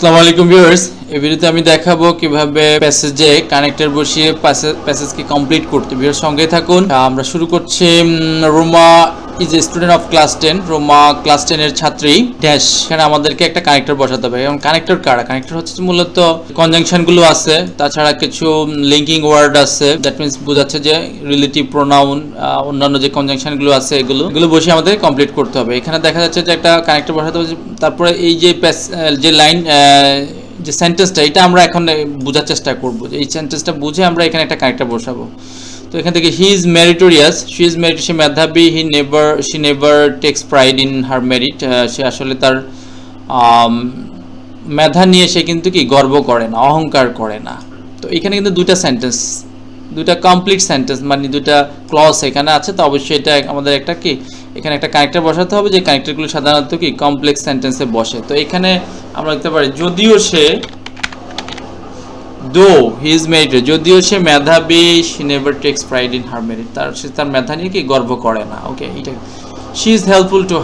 আসসালামু আলাইকুম ভিউয়ার্স, এই ভিডিওতে আমি দেখাবো কিভাবে প্যাসেজে কানেক্টর বসিয়ে প্যাসেজকে কমপ্লিট করতে। ভিউয়ার্স সঙ্গে থাকুন। আমরা শুরু করছি। Ruma is a student of class 10। Ruma class 10 এর ছাত্রী ড্যাশ। এখানে আমাদেরকে একটা কানেক্টর বসাতে হবে। এবং কানেক্টর কারা? কানেক্টর হচ্ছে মূলত কনজাংশন গুলো আছে, তাছাড়া কিছু লিঙ্কিং ওয়ার্ড আছে, দ্যাট মিন্স বোঝাচ্ছে যে রিলেটিভ প্রোনাউন, অন্যান্য যে কনজাংশন গুলো আছে এগুলো বসে আমাদের কমপ্লিট করতে হবে। এখানে দেখা যাচ্ছে যে একটা কানেক্টর বসাতে হবে। তারপরে এই যে লাইন, যে সেন্টেন্সটা, এটা আমরা এখন বোঝার চেষ্টা করব। এই সেন্টেন্সটা বুঝে আমরা এখানে একটা কানেক্টর বসাবো। তো এখান থেকে he is meritorious, she is merit, সে মেধাবী, she never takes pride in her merit, সে আসলে তার মেধা নিয়ে সে কিন্তু কি গর্ব করে না, অহংকার করে না। তো এখানে কিন্তু দুইটা সেন্টেন্স, দুইটা কমপ্লিট সেন্টেন্স, মানে দুইটা ক্লজ এখানে আছে। তো অবশ্যই এটা আমাদের একটা কি এখানে একটা কানেক্টর বসাতে হবে, যে কানেক্টরগুলো সাধারণত কি কমপ্লেক্স সেন্টেন্সে বসে। তো এখানে আমরা দেখতে পারি যদিও সে, দো হি ইজ মেরিটেড, যদিও সে মেধাবী, she never takes pride in her merit, সে তার মেধা নিয়ে কি গর্ব করে না। ওকে, এটা she is helpful to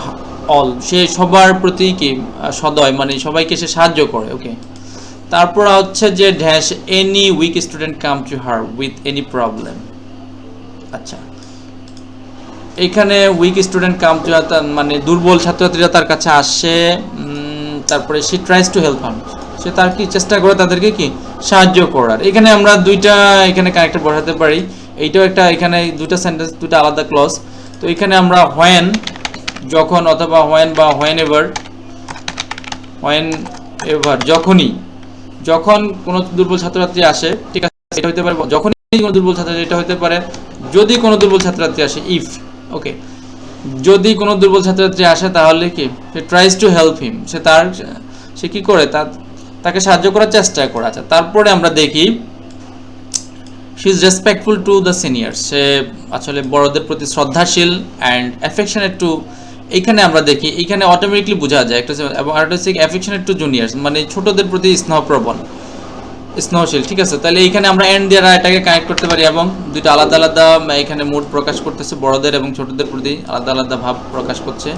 all, সে সবার প্রতি কি সদয়, মানে সবাইকে সে সাহায্য করে। ওকে, তারপর হচ্ছে যে dash any weak student come to her with any problem. আচ্ছা, এখানে উইক স্টুডেন্ট কাম টু, মানে দুর্বল ছাত্রছাত্রীরা তার কাছে আসে। তারপরে শি ট্রাইজ টু হেল্প হাম, সে তার কি চেষ্টা করে তাদেরকে কি সাহায্য করার। এখানে আমরা দুইটা এখানে কানেক্টর বসাতে পারি। এইটাও একটা, এখানে দুইটা সেন্টেন্স, দুটো আলাদা ক্লজ। তো এখানে আমরা হোয়েন, যখন, অথবা হোয়েন বা হোয়েন এভার, যখনই, যখন কোনো দুর্বল ছাত্রছাত্রী আসে, ঠিক আছে, এটা হতে পারে যখনই কোনো দুর্বল ছাত্রছাত্রী, এটা হতে পারে যদি কোনো দুর্বল ছাত্রছাত্রী আসে, ইফ। ওকে, যদি কোনো দুর্বল ছাত্রছাত্রী আসে তাহলে কি সে ট্রাইজ টু হেল্প হিম, সে কি করে তাকে সাহায্য করার চেষ্টা করে। আচ্ছা, তারপরে আমরা দেখি she is respectful to the seniors, সে আসলে বড়দের প্রতি শ্রদ্ধাশীল অ্যান্ড অ্যাফেকশনেট টু। এইখানে আমরা দেখি, এইখানে অটোমেটিকলি বোঝা যায় একটা, এবং আরেকটা হচ্ছে অ্যাফেকশনেট টু জুনিয়র্স, মানে ছোটদের প্রতি স্নেহপ্রবণ, স্নেহশীল। ঠিক আছে, তাহলে এইখানে আমরা এন্ড দিয়ে এটাকে কানেক্ট করতে পারি, এবং দুইটা আলাদা আলাদা এখানে মুড প্রকাশ করতেছে, বড়দের এবং ছোটদের প্রতি আলাদা আলাদা ভাব প্রকাশ করছে,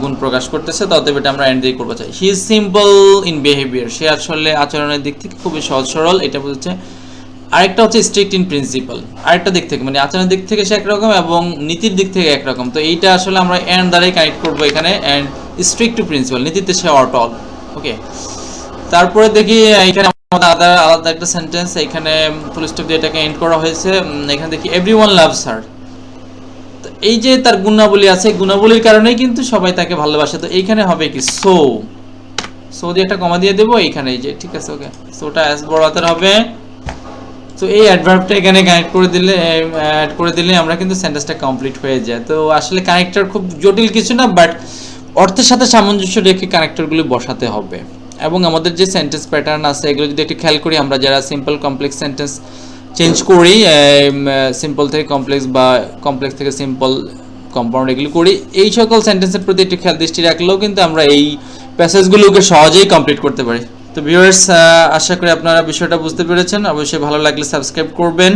গুণ প্রকাশ করতেছে। তবে এটা আমরা এন্ড দিয়ে করবো চাই। He is simple in behaviour, সে আসলে আচরণের দিক থেকে খুবই সহজ সরল, এটা বুঝছে। আরেকটা হচ্ছে স্ট্রিক্ট ইন প্রিন্সিপাল, আরেকটা দিক থেকে, মানে আচরণের দিক থেকে সে একরকম এবং নীতির দিক থেকে একরকম। তো এইটা আসলে আমরা এন্ড দ্বারাই কানেক্ট করবো এখানে, এন্ড স্ট্রিক্ট টু প্রিন্সিপাল, নীতিতে সে অটল। ওকে, তারপরে দেখি এখানে আলাদা একটা সেন্টেন্স, এখানে ফুল স্টপ দিয়ে এটাকে এন্ড করা হয়েছে। এখানে দেখি এভরিওয়ান লাভস হার, এই যে তার গুণাবলী আছে, গুণাবলীর কারণেই কিন্তু সবাই তাকে ভালোবাসে। তো এইখানে হবে কি সো দিয়ে একটা কমা দিয়ে দেবো এইখানে, এই যে, ঠিক আছে। ওকে, সোটা এস বড় হাতের হবে। তো এই অ্যাডভার্বটা এখানে কানেক্ট করে দিলে, অ্যাড করে দিলে আমরা কিন্তু সেন্টেন্সটা কমপ্লিট হয়ে যায়। তো আসলে কানেক্টর খুব জটিল কিছু না, বাট অর্থের সাথে সামঞ্জস্য রেখে কানেক্টরগুলি বসাতে হবে। এবং আমাদের যে সেন্টেন্স প্যাটার্ন আছে এগুলো যদি একটু খেয়াল করি, আমরা যারা সিম্পল কমপ্লেক্স সেন্টেন্স চেঞ্জ করি, সিম্পল থেকে কমপ্লেক্স বা কমপ্লেক্স থেকে সিম্পল কম্পাউন্ড এগুলো করি, এই সকল সেন্টেন্সের প্রতি একটু খেয়াল দৃষ্টি রাখলেও কিন্তু আমরা এই প্যাসেজগুলোকে সহজেই কমপ্লিট করতে পারি। তো ভিউয়ার্স, আশা করি আপনারা বিষয়টা বুঝতে পেরেছেন। অবশ্যই ভালো লাগলে সাবস্ক্রাইব করবেন।